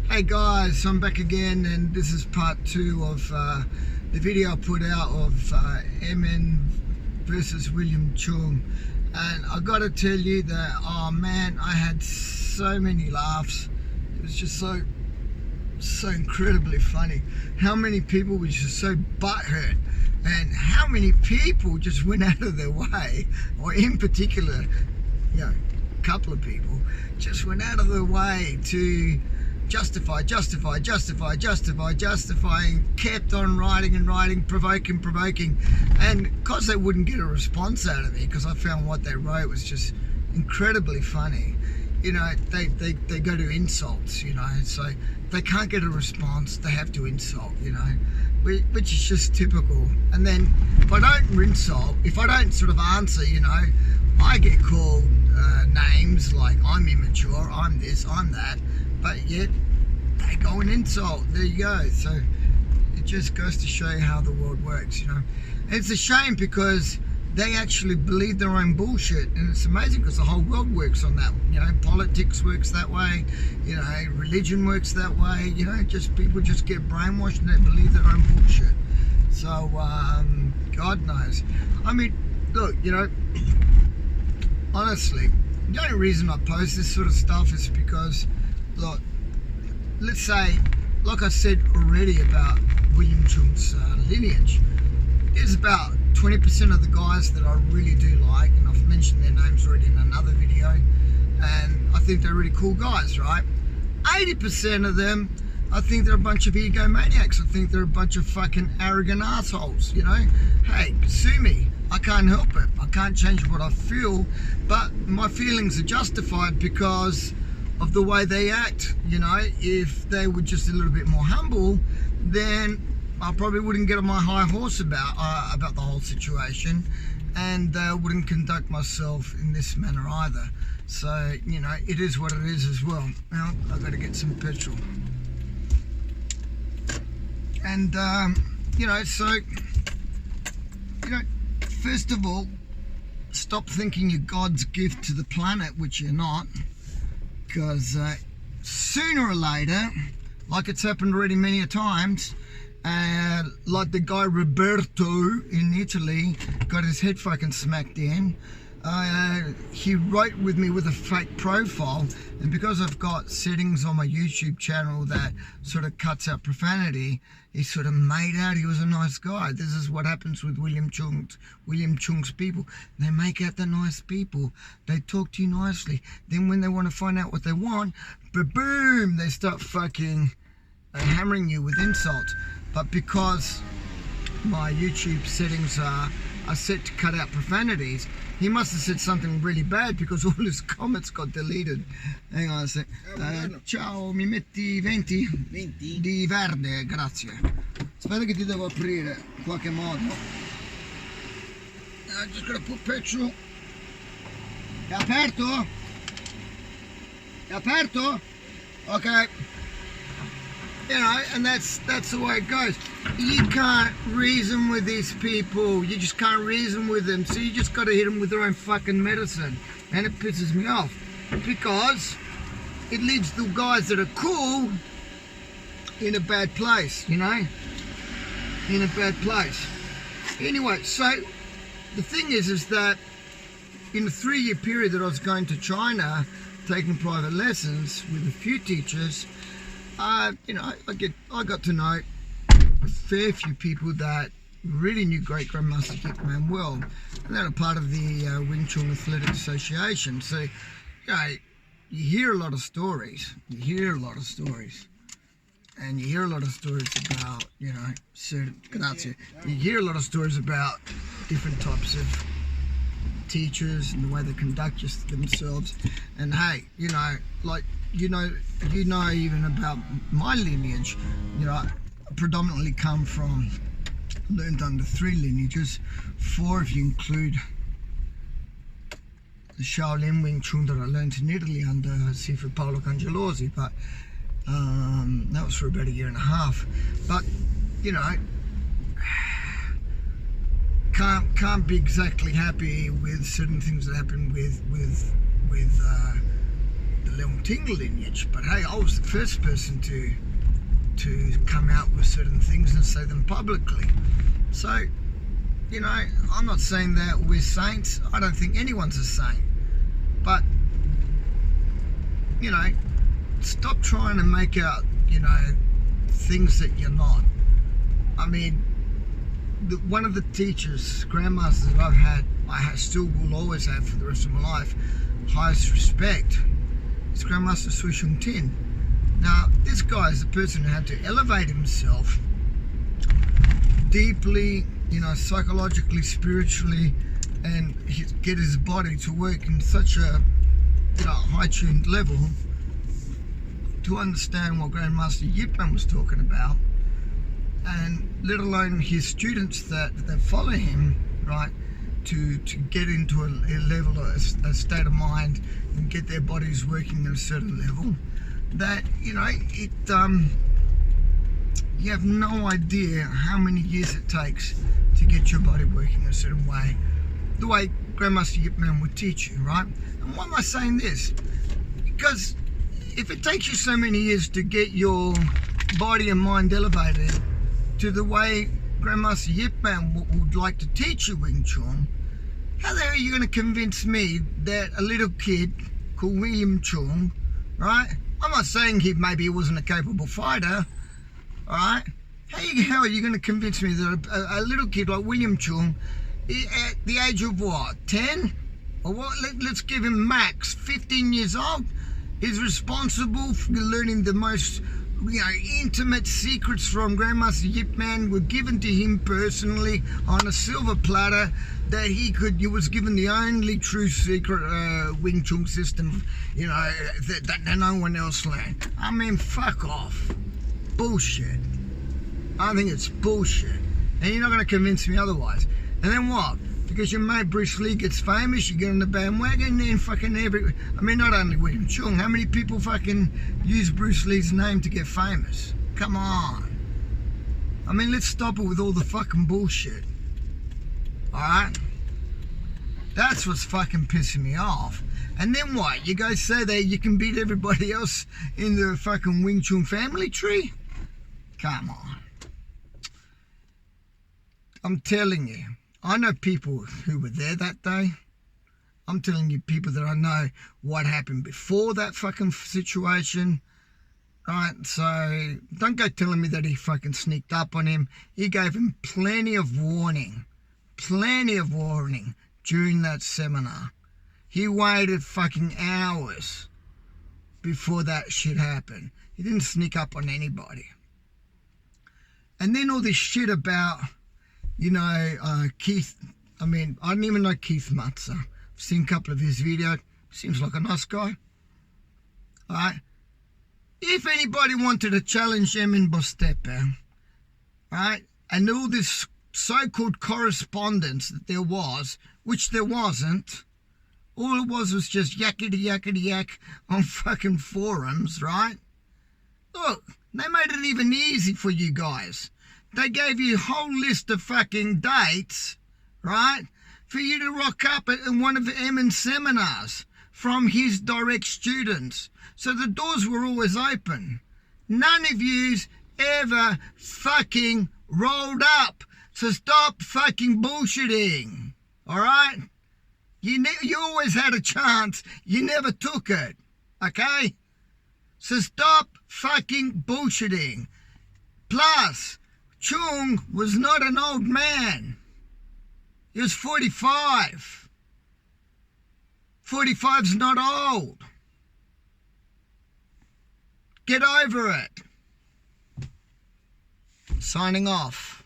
Hey guys, I'm back again, and this is part 2 of the video I put out of Emin versus William Cheung. And I gotta tell you that, oh man, I had so many laughs. It was just so incredibly funny. How many people were just so butthurt, and how many people just went out of their way, or in particular, a couple of people just went out of their way to justify, and kept on writing, provoking, and because they wouldn't get a response out of me, because I found what they wrote was just incredibly funny. They go to insults, so they can't get a response, they have to insult, which is just typical. And then if I don't insult, if I don't sort of answer, I get called names like I'm immature, I'm this, I'm that, but yet they go and insult. There you go. So it just goes to show you how the world works, And it's a shame because they actually believe their own bullshit, and it's amazing because the whole world works on that. Politics works that way, religion works that way, just people just get brainwashed and they believe their own bullshit. So God knows. I mean, look, honestly, the only reason I post this sort of stuff is because, look, let's say, like I said already about William Cheung's lineage, there's about 20% of the guys that I really do like, and I've mentioned their names already in another video, and I think they're really cool guys, right? 80% of them, I think they're a bunch of egomaniacs. I think they're a bunch of fucking arrogant assholes, Hey, sue me. I can't help it. I can't change what I feel, but my feelings are justified because of the way they act. If they were just a little bit more humble, then I probably wouldn't get on my high horse about the whole situation, and wouldn't conduct myself in this manner either. So, it is what it is as well. Well, I've got to get some petrol. And, first of all, stop thinking you're God's gift to the planet, which you're not, because sooner or later, like it's happened already many a times, like the guy Roberto in Italy got his head fucking smacked in. He wrote with me with a fake profile, and because I've got settings on my YouTube channel that sort of cuts out profanity, he sort of made out he was a nice guy. This is what happens with William Cheung's people. They make out they're nice people. They talk to you nicely. Then when they want to find out what they want, boom, they start fucking hammering you with insults. But because my YouTube settings are set to cut out profanities, he must have said something really bad because all his comments got deleted. Hang on a sec. Ciao, mi metti 20 di verde, grazie. Aspetta che ti devo aprire in qualche modo. I'm just gonna put petrol. È aperto? È aperto? Okay. And that's the way it goes. You can't reason with these people. You just can't reason with them. So you just got to hit them with their own fucking medicine. And it pisses me off because it leaves the guys that are cool in a bad place, In a bad place. Anyway, so the thing is that in a 3-year period that I was going to China, taking private lessons with a few teachers, I got to know a fair few people that really knew Great Grandmaster Dick Man well, and they're a part of the Wing Chun Athletic Association. So, you hear a lot of stories. And you hear a lot of stories about, grazie. You hear a lot of stories about different types of teachers and the way they conduct themselves. And hey, even about my lineage, I predominantly learned under 3 lineages, 4 if you include the Shaolin Wing Chun that I learned in Italy under Sifu Paolo Cangelosi, but that was for about 1.5 years. But can't be exactly happy with certain things that happen with the Leung Ting lineage, but hey, I was the first person to come out with certain things and say them publicly. So, you know, I'm not saying that we're saints. I don't think anyone's a saint. But, you know, stop trying to make out, you know, things that you're not. I mean, one of the teachers, grandmasters that I still will always have for the rest of my life, highest respect, is Grandmaster William Cheung. Now, this guy is the person who had to elevate himself deeply, you know, psychologically, spiritually, and get his body to work in such a, you know, high-tuned level to understand what Grandmaster Yip-Man was talking about, and let alone his students that follow him, right, to get into a level, a state of mind, and get their bodies working at a certain level. That, you know, you have no idea how many years it takes to get your body working a certain way, the way Grandmaster Yip-Man would teach you, right? And why am I saying this? Because if it takes you so many years to get your body and mind elevated to the way Grandmaster Yip-Man would like to teach you Wing Chun, how the hell are you going to convince me that a little kid called William Cheung, right? I'm not saying maybe he wasn't a capable fighter, alright? How are you going to convince me that a little kid like William Cheung, at the age of what, 10? Or what? Let's give him max 15 years old, is responsible for learning the most, you know, intimate secrets from Grandmaster Yip-Man, were given to him personally on a silver platter, that he was given the only true secret Wing Chun system, you know, that no one else learned. I mean, fuck off. Bullshit. I think it's bullshit. And you're not going to convince me otherwise. And then what? Because your mate Bruce Lee gets famous, you get on the bandwagon, and fucking I mean, not only William Cheung, how many people fucking use Bruce Lee's name to get famous? Come on. I mean, let's stop it with all the fucking bullshit. Alright? That's what's fucking pissing me off. And then what? You guys say that you can beat everybody else in the fucking Wing Chun family tree? Come on. I'm telling you, I know people who were there that day. I'm telling you, people that I know what happened before that fucking situation. Right, so don't go telling me that he fucking sneaked up on him. He gave him plenty of warning during that seminar. He waited fucking hours before that shit happened. He didn't sneak up on anybody. And then all this shit about, you know, Keith, I mean, I didn't even know Keith Matza. I've seen a couple of his videos. Seems like a nice guy. Alright? If anybody wanted to challenge Emin Boztepe, right, and all this so-called correspondence that there was, which there wasn't, all it was just yakety-yak on fucking forums, right? Look, they made it even easy for you guys. They gave you a whole list of fucking dates, right, for you to rock up at one of Emin's seminars from his direct students. So the doors were always open. None of yous ever fucking rolled up. So stop fucking bullshitting. Alright? You always had a chance. You never took it. Okay? So stop fucking bullshitting. Plus, Cheung was not an old man. He was 45. 45's not old. Get over it. Signing off.